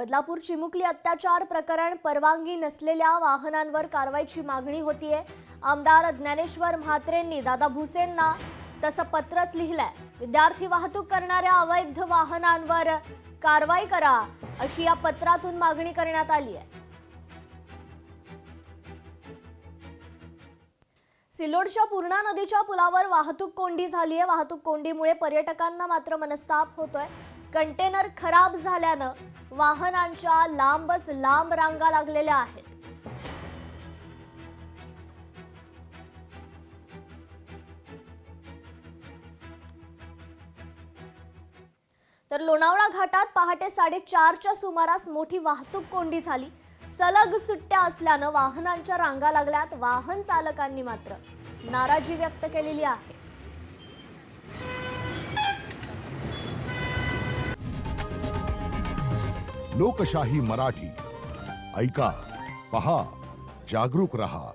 बदलापूर चिमुकली अत्याचार प्रकरण परवानगी नसलेल्या वाहनांवर कारवाईची मागणी होतीये। आमदार ज्ञानेश्वर म्हात्रेंनी दादा भुसेंना तसं पत्रच लिहिलंय। विद्यार्थी वाहतूक करणाऱ्या अवैध वाहनांवर कारवाई करा अशी या पत्रातून मागणी करण्यात आली आहे। सिल्लोडच्या पूर्णा नदीच्या पुलावर वाहतूक कोंडी झाली आहे। वाहतूक कोंडीमुळे पर्यटकांना मात्र मनस्ताप होतोय। कंटेनर खराब झाल्यानं वाहनांच्या लांबच लांब रांगा लागलेल्या आहेत। तर लोणावळा घाटात पहाटे 4:30च्या सुमारास मोठी वाहतूक कोंडी झाली। सलग सुट्ट्या असल्यानं वाहनांच्या रांगा लागल्यात। वाहन चालकांनी मात्र नाराजी व्यक्त केलेली आहे। लोकशाही मराठी ऐका, पहा, जागरूक रहा।